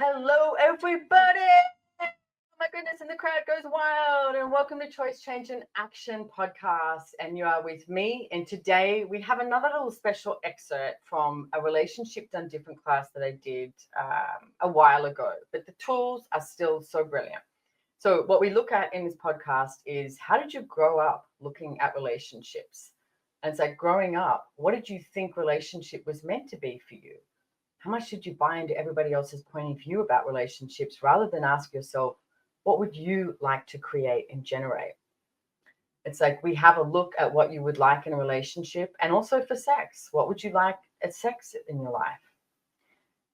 Hello, everybody. Oh my goodness, and the crowd goes wild. And welcome to Choice Change and Action podcast. And you are with me. And today we have another little special excerpt from a Relationship Done Different class that I did a while ago. But the tools are still so brilliant. So, what we look at in this podcast is how did you grow up looking at relationships? And it's like growing up, what did you think relationship was meant to be for you? How much did you buy into everybody else's point of view about relationships rather than ask yourself, what would you like to create and generate? It's like we have a look at what you would like in a relationship and also for sex. What would you like as sex in your life?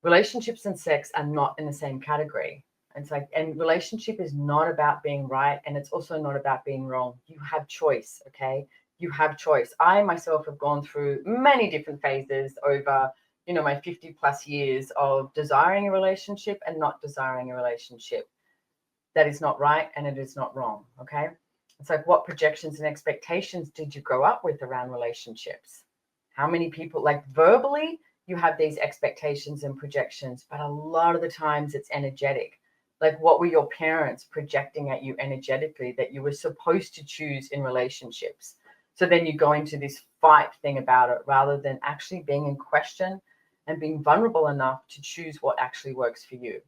Relationships and sex are not in the same category. It's like, and relationship is not about being right, and it's also not about being wrong. You have choice, okay? You have choice. I myself have gone through many different phases over, my 50 plus years of desiring a relationship and not desiring a relationship. That is not right and it is not wrong, okay? It's like, what projections and expectations did you grow up with around relationships? How many people, like verbally, you have these expectations and projections, but a lot of the times it's energetic. Like, what were your parents projecting at you energetically that you were supposed to choose in relationships? So then you go into this fight thing about it rather than actually being in question and being vulnerable enough to choose what actually works for you.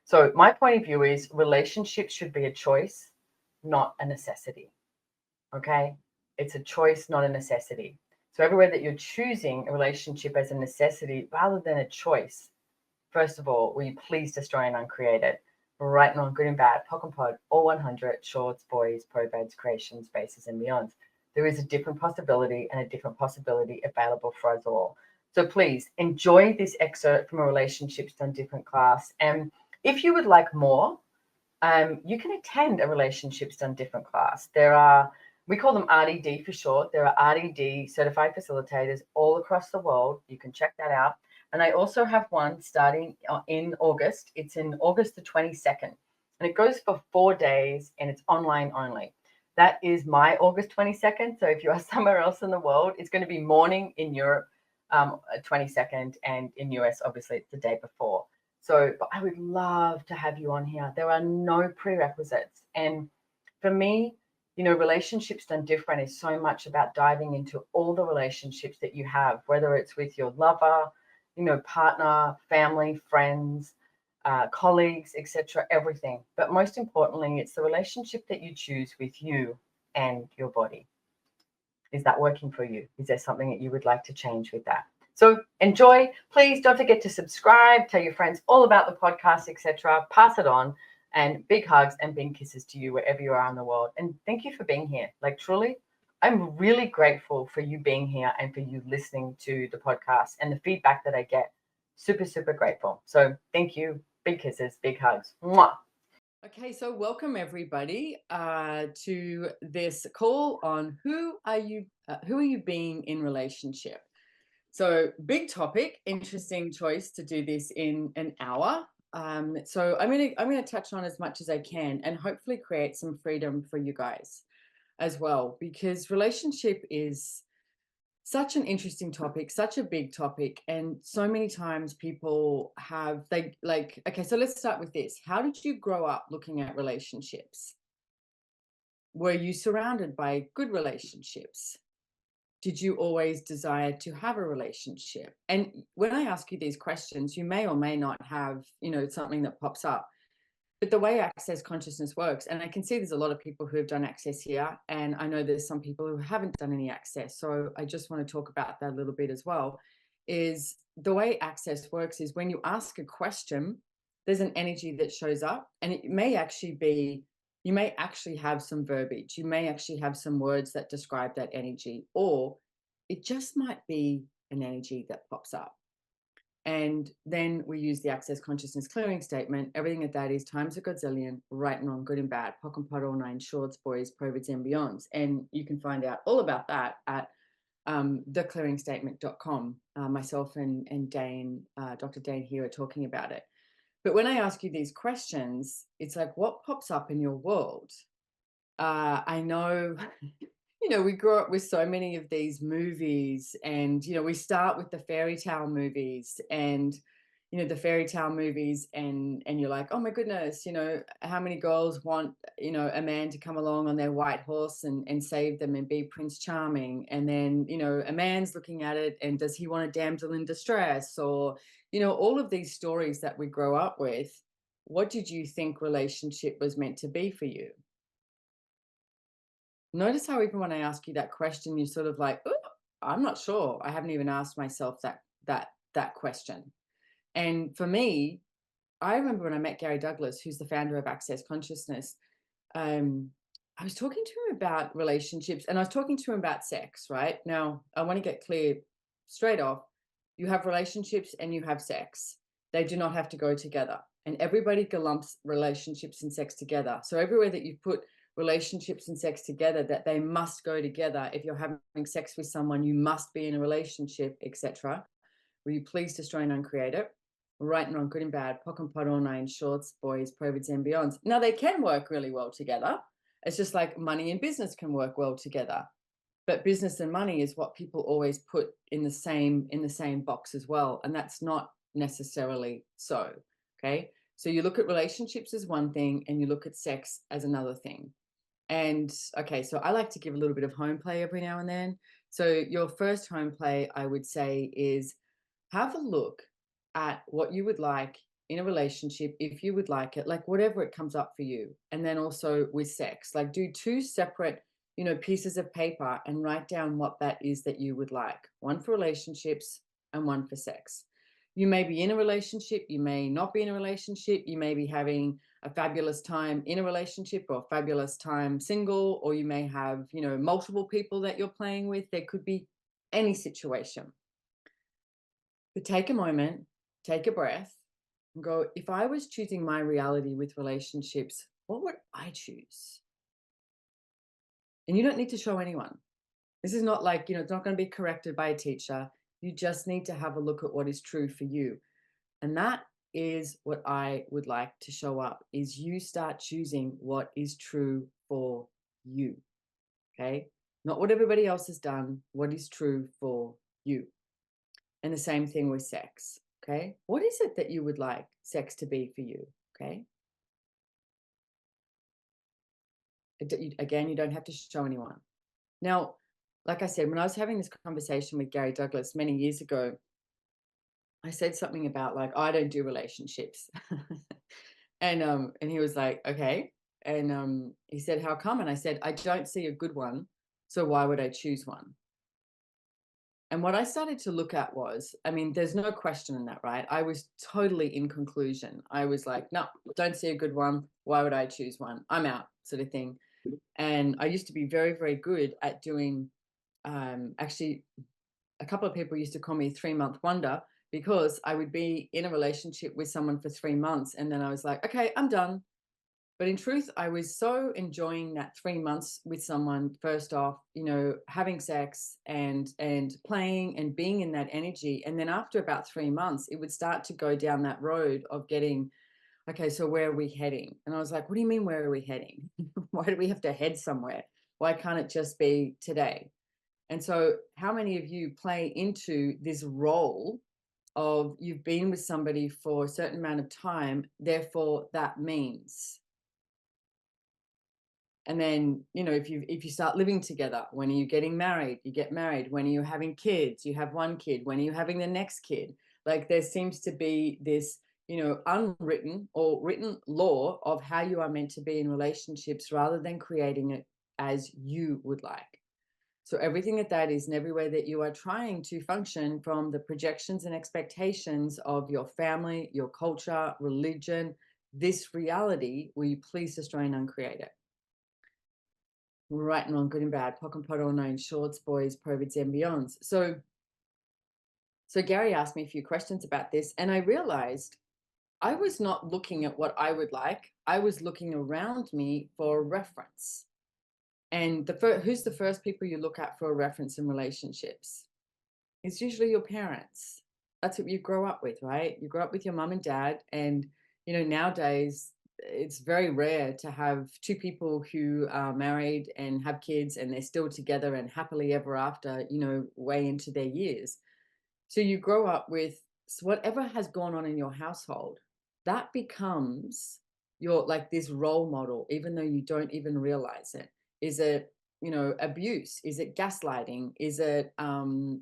So, my point of view is relationships should be a choice, not a necessity. Okay? It's a choice, not a necessity. So, everywhere that you're choosing a relationship as a necessity rather than a choice, first of all, will you please destroy and uncreate it? Right and wrong, good and bad, POC and POD, all 100, shorts, boys, probeds, creations, bases, and beyonds. There is a different possibility and a different possibility available for us all. So please enjoy this excerpt from a Relationships Done Different class. And if you would like more, you can attend a Relationships Done Different class. There are, we call them RDD for short. There are RDD certified facilitators all across the world. You can check that out. And I also have one starting in August. It's in August the 22nd. And it goes for 4 days and it's online only. That is my August 22nd. So if you are somewhere else in the world, it's going to be morning in Europe, 22nd, and in US, obviously, it's the day before. So but I would love to have you on here. There are no prerequisites. And for me, Relationships Done Different is so much about diving into all the relationships that you have, whether it's with your lover, partner, family, friends, colleagues, etc., everything. But most importantly, it's the relationship that you choose with you and your body. Is that working for you? Is there something that you would like to change with that? So enjoy. Please don't forget to subscribe, tell your friends all about the podcast, etc. Pass it on. And big hugs and big kisses to you wherever you are in the world. And thank you for being here. Like, truly, I'm really grateful for you being here and for you listening to the podcast and the feedback that I get. Super, super grateful. So thank you. Big kisses, big hugs. Mwah. Okay, so welcome everybody to this call on who are you being in relationship. So big topic, interesting choice to do this in an hour. So I'm gonna touch on as much as I can and hopefully create some freedom for you guys as well, because relationship is such an interesting topic, such a big topic, and so many times people have okay, so let's start with this. How did you grow up looking at relationships? Were you surrounded by good relationships? Did you always desire to have a relationship? And when I ask you these questions, you may or may not have, something that pops up. But the way Access Consciousness works, and I can see there's a lot of people who have done Access here, and I know there's some people who haven't done any Access. So I just want to talk about that a little bit as well, is the way Access works is when you ask a question, there's an energy that shows up, and it may actually be, you may actually have some verbiage, you may actually have some words that describe that energy, or it just might be an energy that pops up. And then we use the Access Consciousness clearing statement. Everything at that is times a godzillion, right and wrong, good and bad, POC and POD, all 9, shorts, boys, provids, and beyonds. And you can find out all about that at theclearingstatement.com. Myself and Dane, Dr. Dane here, are talking about it. But when I ask you these questions, it's like, what pops up in your world? I know we grew up with so many of these movies, and we start with the fairy tale movies, and the fairy tale movies, and you're like, oh my goodness, how many girls want, a man to come along on their white horse and save them and be Prince Charming. And then, a man's looking at it, and does he want a damsel in distress? Or, all of these stories that we grow up with. What did you think relationship was meant to be for you? Notice how even when I ask you that question, you're sort of like, oh, I'm not sure. I haven't even asked myself that question. And for me, I remember when I met Gary Douglas, who's the founder of Access Consciousness. um, I was talking to him about relationships, and I was talking to him about sex, right? Now, I want to get clear straight off. You have relationships and you have sex. They do not have to go together. And everybody lumps relationships and sex together. So everywhere that you put relationships and sex together, that they must go together. If you're having sex with someone, you must be in a relationship, etc. Will you please destroy and uncreate it? Right and wrong, good and bad, POC and POD, all nine shorts, boys, perverts, and beyonds. Now, they can work really well together. It's just like money and business can work well together. But business and money is what people always put in the same box as well. And that's not necessarily so. Okay. So you look at relationships as one thing, and you look at sex as another thing. And okay, so I like to give a little bit of home play every now and then. So your first home play, I would say, is have a look at what you would like in a relationship, if you would like it, like whatever it comes up for you. And then also with sex, like do two separate, pieces of paper and write down what that is that you would like. One for relationships and one for sex. You may be in a relationship, you may not be in a relationship, you may be having a fabulous time in a relationship or a fabulous time single, or you may have, multiple people that you're playing with. There could be any situation. But take a moment, take a breath, and go, if I was choosing my reality with relationships, what would I choose? And you don't need to show anyone. This is not like, it's not going to be corrected by a teacher. You just need to have a look at what is true for you. And that is what I would like to show up, is you start choosing what is true for you. Okay? Not what everybody else has done, what is true for you. And the same thing with sex. Okay? What is it that you would like sex to be for you? Okay? Again, you don't have to show anyone. Now, like I said, when I was having this conversation with Gary Douglas many years ago, I said something about like, I don't do relationships. and he was like, okay. And he said, how come? And I said, I don't see a good one. So why would I choose one? And what I started to look at was, I mean, there's no question in that, right? I was totally in conclusion. I was like, no, don't see a good one. Why would I choose one? I'm out, sort of thing. And I used to be very, very good at doing, actually, a couple of people used to call me 3-month wonder, because I would be in a relationship with someone for 3 months. And then I was like, okay, I'm done. But in truth, I was so enjoying that 3 months with someone, first off, having sex and playing and being in that energy. And then after about 3 months, it would start to go down that road of getting, okay, so where are we heading? And I was like, what do you mean, where are we heading? Why do we have to head somewhere? Why can't it just be today? And so how many of you play into this role of you've been with somebody for a certain amount of time, therefore that means. And then, if you start living together, when are you getting married? You get married. When are you having kids? You have one kid. When are you having the next kid? Like there seems to be this, unwritten or written law of how you are meant to be in relationships, rather than creating it as you would like. So everything that is, and everywhere that you are trying to function from the projections and expectations of your family, your culture, religion, this reality, will you please destroy and uncreate it? Right and wrong, good and bad, POC and POD, all nine shorts, boys, perverts, and beyonds. So Gary asked me a few questions about this, and I realized I was not looking at what I would like. I was looking around me for reference. And who's the first people you look at for a reference in relationships? It's usually your parents. That's what you grow up with, right? You grow up with your mom and dad. And, nowadays, it's very rare to have two people who are married and have kids and they're still together and happily ever after, way into their years. So you grow up with whatever has gone on in your household, that becomes your, like, this role model, even though you don't even realize it. Is it, abuse? Is it gaslighting? Is it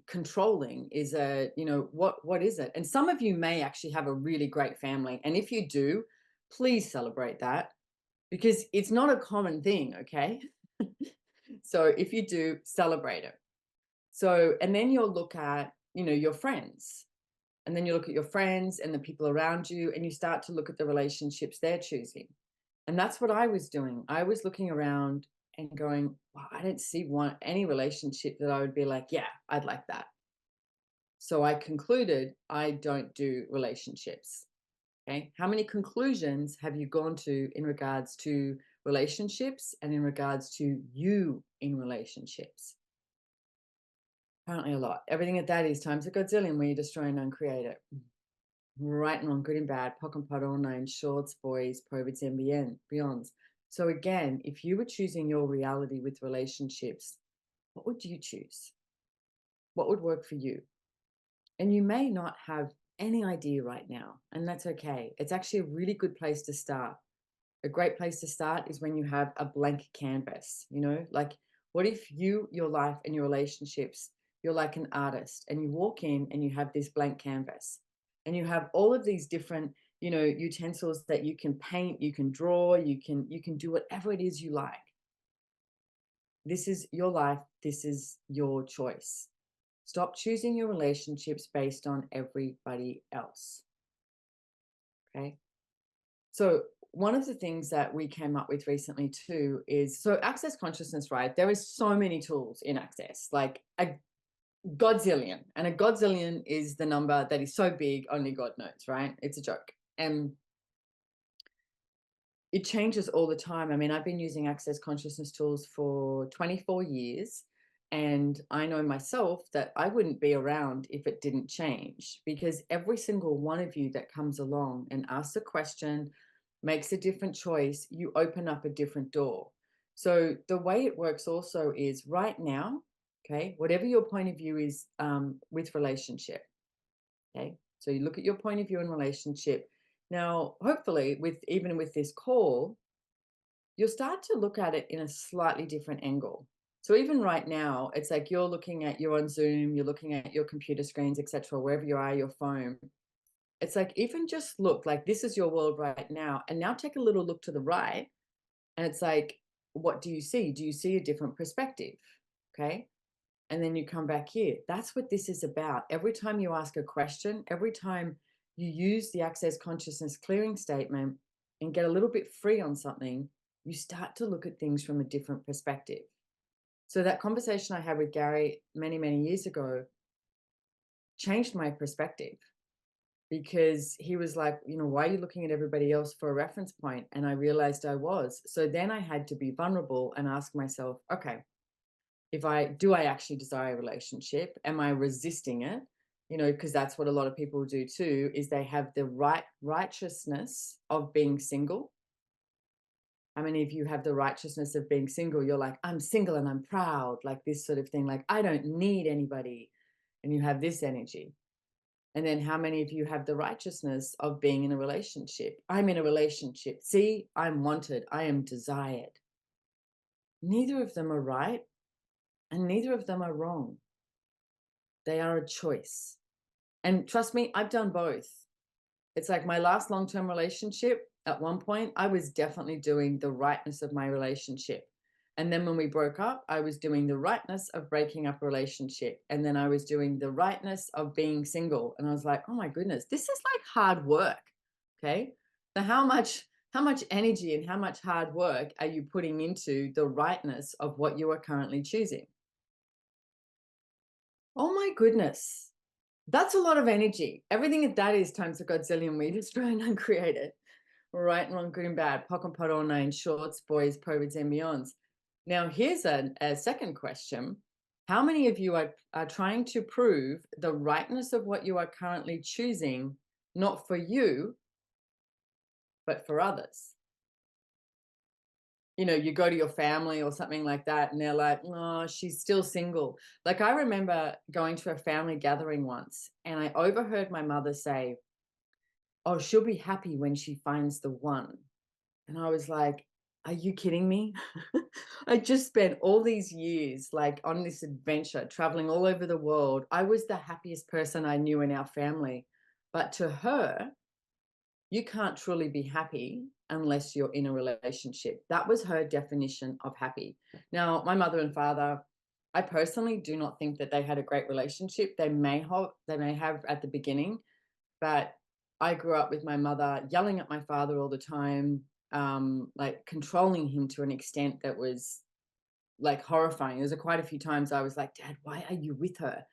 controlling? Is it, what is it? And some of you may actually have a really great family. And if you do, please celebrate that, because it's not a common thing, okay? So if you do, celebrate it. So, and then you'll look at, your friends. And then you look at your friends and the people around you, and you start to look at the relationships they're choosing. And that's what I was doing. I was looking around and going, wow, I don't see any relationship that I would be like, yeah, I'd like that. So I concluded I don't do relationships. Okay. How many conclusions have you gone to in regards to relationships and in regards to you in relationships? Apparently a lot. Everything at that is times a godzillion where you destroy and uncreate it. Right and wrong, good and bad, POC and POD, all nine, shorts, boys, POVIDs, and beyonds. So again, if you were choosing your reality with relationships, what would you choose? What would work for you? And you may not have any idea right now, and that's okay. It's actually a really good place to start. A great place to start is when you have a blank canvas, like, what if your life and your relationships, you're like an artist and you walk in and you have this blank canvas and you have all of these different, utensils that you can paint, you can draw, you can do whatever it is you like. This is your life. This is your choice. Stop choosing your relationships based on everybody else. Okay. So one of the things that we came up with recently too is, so Access Consciousness, right? There is so many tools in Access, like a godzillion. And a godzillion is the number that is so big, only God knows, right? It's a joke. And it changes all the time. I mean, I've been using Access Consciousness tools for 24 years. And I know myself that I wouldn't be around if it didn't change, because every single one of you that comes along and asks a question, makes a different choice, you open up a different door. So the way it works also is right now, okay, whatever your point of view is with relationship, okay, so you look at your point of view in relationship. Now, hopefully, even with this call, you'll start to look at it in a slightly different angle. So even right now, it's like you're on Zoom, you're looking at your computer screens, etc., wherever you are, your phone. It's like, even just look like this is your world right now. And now take a little look to the right. And it's like, what do you see? Do you see a different perspective? Okay. And then you come back here. That's what this is about. Every time you ask a question, every time you use the Access Consciousness clearing statement and get a little bit free on something, you start to look at things from a different perspective. So that conversation I had with Gary many, many years ago changed my perspective, because he was like, why are you looking at everybody else for a reference point? And I realized I was. So then I had to be vulnerable and ask myself, okay, do I actually desire a relationship? Am I resisting it? Because that's what a lot of people do too, is they have the righteousness of being single. How many of you have the righteousness of being single? You're like, I'm single and I'm proud, like this sort of thing, like I don't need anybody. And you have this energy. And then how many of you have the righteousness of being in a relationship? I'm in a relationship. See, I'm wanted. I am desired. Neither of them are right and neither of them are wrong. They are a choice. And trust me, I've done both. It's like my last long-term relationship, at one point, I was definitely doing the rightness of my relationship. And then when we broke up, I was doing the rightness of breaking up a relationship. And then I was doing the rightness of being single. And I was like, oh my goodness, this is like hard work. Okay. So how much energy and how much hard work are you putting into the rightness of what you are currently choosing? Oh my goodness. That's a lot of energy. Everything that is times a godzillion, we destroy and uncreate it. Right and wrong, good and bad, POC and POD, all nine, shorts, boys, POVIDs, and beyonds. Now, here's a second question. How many of you are trying to prove the rightness of what you are currently choosing, not for you, but for others? you go to your family or something like that, and they're like, oh, she's still single. Like, I remember going to a family gathering once, and I overheard my mother say, oh, she'll be happy when she finds the one. And I was like, are you kidding me? I just spent all these years like on this adventure, traveling all over the world. I was the happiest person I knew in our family. But to her, you can't truly be happy unless you're in a relationship. That was her definition of happy. Now, my mother and father, I personally do not think that they had a great relationship. They may have at the beginning, but I grew up with my mother yelling at my father all the time, like controlling him to an extent that was like horrifying. There's quite a few times I was like, Dad, why are you with her?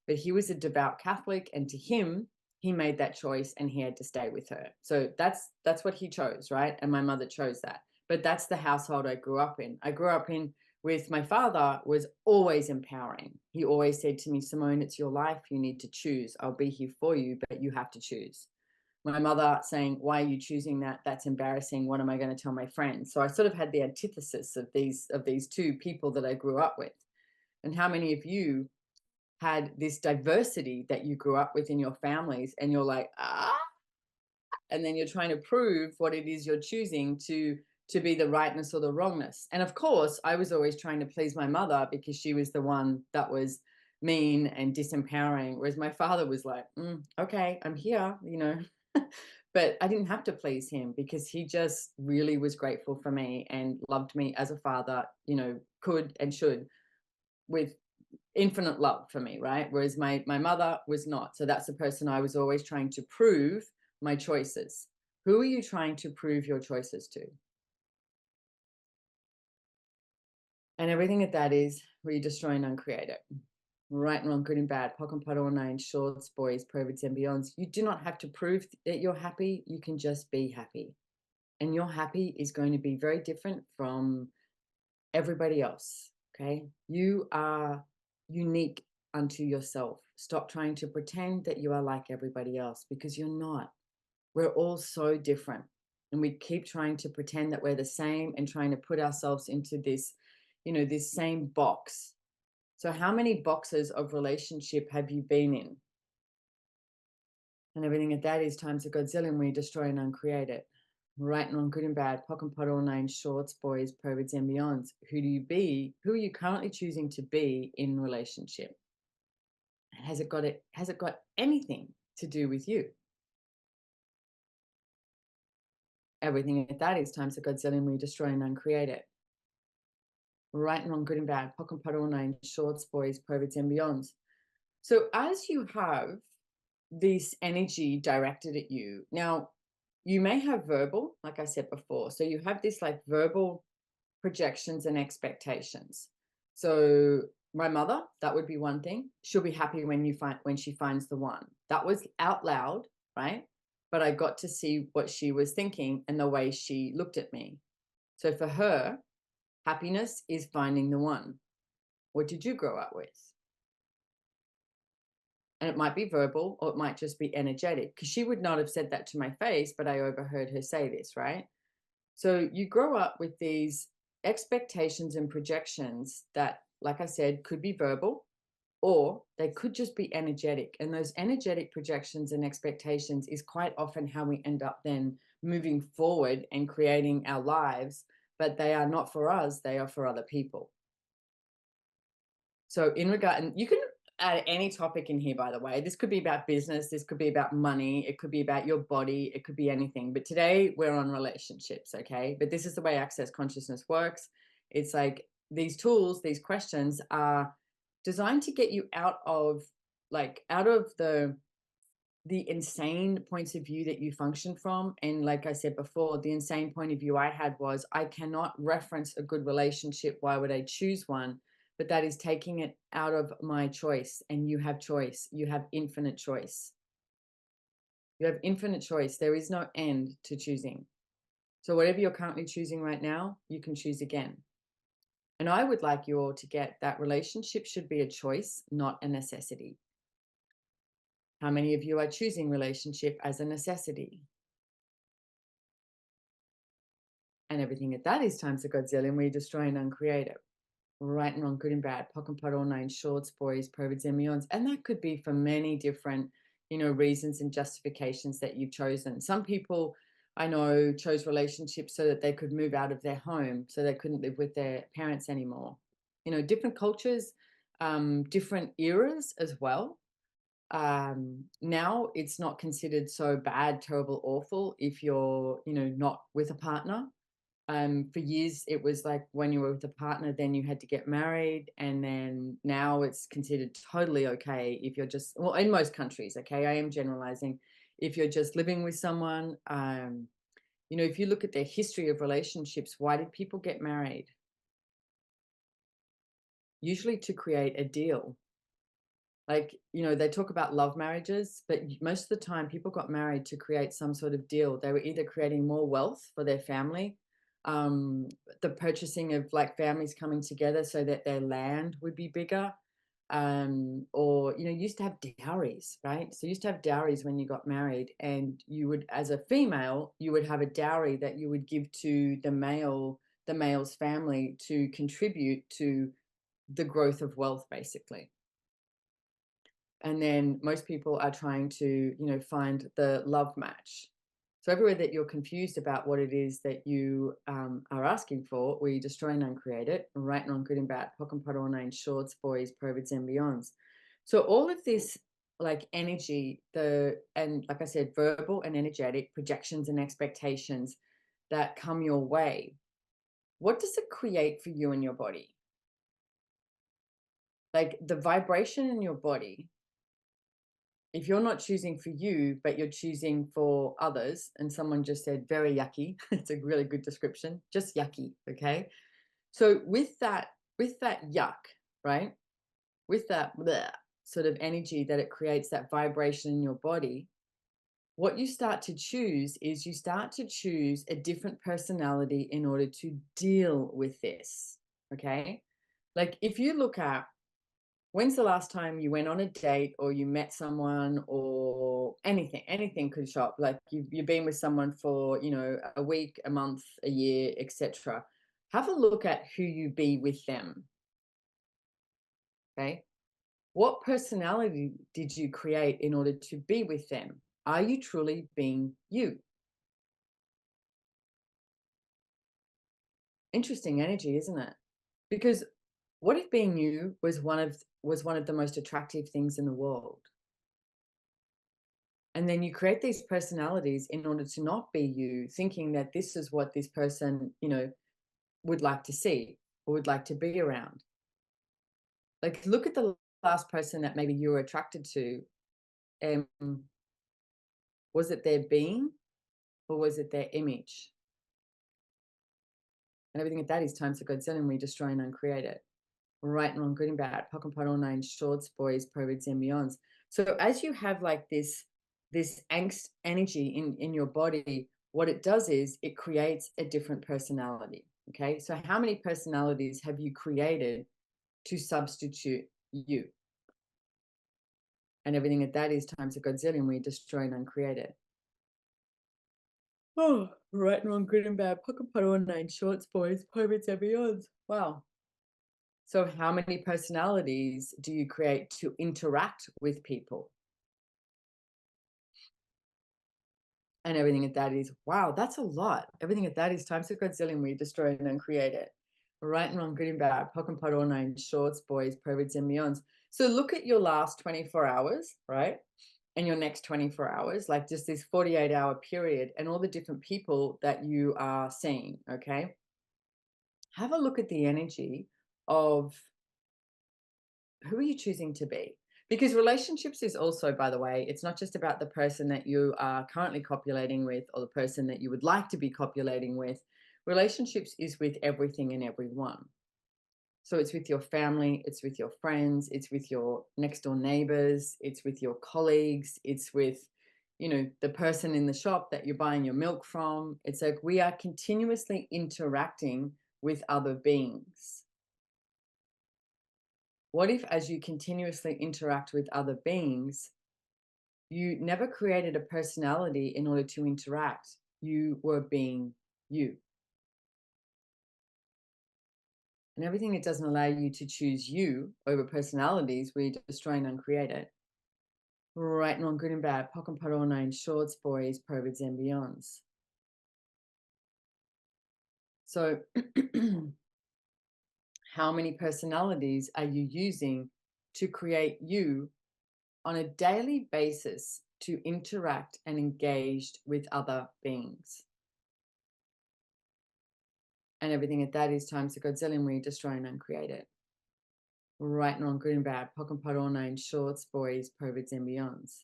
But he was a devout Catholic, and to him, he made that choice and he had to stay with her. So that's what he chose, right? And my mother chose that. But that's the household I grew up in. I grew up in with my father was always empowering. He always said to me, Simone, it's your life. You need to choose. I'll be here for you, but you have to choose. My mother saying, why are you choosing that? That's embarrassing. What am I going to tell my friends? So I sort of had the antithesis of these two people that I grew up with. And how many of you had this diversity that you grew up with in your families, and you're like, and then you're trying to prove what it is you're choosing to be the rightness or the wrongness. And of course, I was always trying to please my mother because she was the one that was mean and disempowering, whereas my father was like, okay, I'm here, but I didn't have to please him because he just really was grateful for me and loved me as a father, could and should, with infinite love for me, right? Whereas my mother was not. So that's the person I was always trying to prove my choices. Who are you trying to prove your choices to? And everything that is, we destroy and uncreate it. Right and wrong, good and bad, POC and POD, all nine, shorts, boys, perverts, and beyonds. You do not have to prove that you're happy. You can just be happy. And your happy is going to be very different from everybody else. Okay. You are unique unto yourself. Stop trying to pretend that you are like everybody else, because you're not. We're all so different. And we keep trying to pretend that we're the same and trying to put ourselves into this, this same box. So how many boxes of relationship have you been in? And everything at that is times a Godzillion, we destroy and uncreate it. Right and wrong, good and bad, POC and POD, all nine, shorts, boys, perverts, and beyonds. Who do you be? Who are you currently choosing to be in relationship? And has it got anything to do with you? Everything at that is times a Godzillion, we destroy and uncreate it. Right and wrong, good and bad, POC and POD, all nine, shorts, boys, perverts, and beyonds. So as you have this energy directed at you, now you may have verbal, like I said before. So you have this like verbal projections and expectations. So my mother, that would be one thing. She'll be happy when she finds the one. That was out loud, right? But I got to see what she was thinking and the way she looked at me. So for her, happiness is finding the one. What did you grow up with? And it might be verbal or it might just be energetic, because she would not have said that to my face, but I overheard her say this, right? So you grow up with these expectations and projections that, like I said, could be verbal or they could just be energetic. And those energetic projections and expectations is quite often how we end up then moving forward and creating our lives, but they are not for us, they are for other people. So in regard, and you can add any topic in here, by the way. This could be about business, this could be about money, it could be about your body, it could be anything. But today we're on relationships, okay? But this is the way Access Consciousness works. It's like these tools, these questions are designed to get you out of the insane points of view that you function from. And like I said before, the insane point of view I had was, I cannot reference a good relationship. Why would I choose one? But that is taking it out of my choice. And you have choice. You have infinite choice. You have infinite choice. There is no end to choosing. So whatever you're currently choosing right now, you can choose again. And I would like you all to get that relationship should be a choice, not a necessity. How many of you are choosing relationship as a necessity? and everything at that is times a godzillion. We destroy and uncreate it. Right and wrong, good and bad, pock and pot, all nine shorts, boys, perverts, and beyonds. And that could be for many different, reasons and justifications that you've chosen. Some people I know chose relationships so that they could move out of their home, so they couldn't live with their parents anymore. Different cultures, different eras as well. Now it's not considered so bad, terrible, awful if you're, not with a partner. For years it was like when you were with a partner, then you had to get married, and then now it's considered totally okay if you're just, well, in most countries, okay, I am generalizing, if you're just living with someone. If you look at their history of relationships, why did people get married? Usually to create a deal. Like, they talk about love marriages, but most of the time people got married to create some sort of deal. They were either creating more wealth for their family, um, the purchasing of like families coming together so that their land would be bigger. Or, you used to have dowries, right? So you used to have dowries when you got married, and you would, as a female, you would have a dowry that you would give to the male's family to contribute to the growth of wealth, basically. And then most people are trying to, find the love match. So everywhere that you're confused about what it is that you are asking for, we destroy and uncreate it, right and wrong, good and bad, pock and pot, all nine shorts, boys, perverts, and beyonds. So all of this, like, energy, and like I said, verbal and energetic projections and expectations that come your way, what does it create for you and your body? Like, the vibration in your body, if you're not choosing for you, but you're choosing for others, and someone just said very yucky, it's a really good description, just yucky, okay? So with that yuck, right? With that bleh, sort of energy that it creates, that vibration in your body, what you start to choose is you start to choose a different personality in order to deal with this, okay? Like, if you look at, when's the last time you went on a date, or you met someone, or anything could show up. Like, you've been with someone for, a week, a month, a year, etc. Have a look at who you be with them. Okay. What personality did you create in order to be with them? Are you truly being you? Interesting energy, isn't it? Because what if being you was one of the most attractive things in the world? And then you create these personalities in order to not be you, thinking that this is what this person, would like to see or would like to be around. Like, look at the last person that maybe you were attracted to. And was it their being, or was it their image? And everything at that is times of Godzilla, and we destroy and uncreate it. Right and wrong, good and bad, pock and pot, all nine shorts, boys, perverts, and beyonds. So as you have like this angst energy in your body, what it does is it creates a different personality. Okay, so how many personalities have you created to substitute you? And everything at that is times a Godzillion. We destroy and uncreate it. Oh, right and wrong, good and bad, pock and pot, all nine shorts, boys, perverts, and beyonds. Wow. So how many personalities do you create to interact with people? And everything at that is, wow, that's a lot. Everything at that is times a Godzillion. We destroy it and create it. Right and wrong, good and bad, pock and pot, all nine shorts, boys, perverts, and beyonds. So look at your last 24 hours, right? And your next 24 hours, like just this 48-hour period, and all the different people that you are seeing, okay? Have a look at the energy of, who are you choosing to be? Because relationships is also, by the way, it's not just about the person that you are currently copulating with, or the person that you would like to be copulating with. Relationships is with everything and everyone. So it's with your family, it's with your friends, it's with your next door neighbors, it's with your colleagues, it's with, the person in the shop that you're buying your milk from. It's like we are continuously interacting with other beings. What if, as you continuously interact with other beings, you never created a personality in order to interact? You were being you. And everything that doesn't allow you to choose you over personalities, where you destroy and uncreate it. Right and wrong, good and bad, POC and POD, all nine shorts, boys, perverts, and beyonds. So how many personalities are you using to create you on a daily basis to interact and engage with other beings? And everything at that is times the Godzillion, where you destroy and uncreate it. Right and wrong, good and bad, POC and POD, all nine shorts, boys, perverts, and beyonds.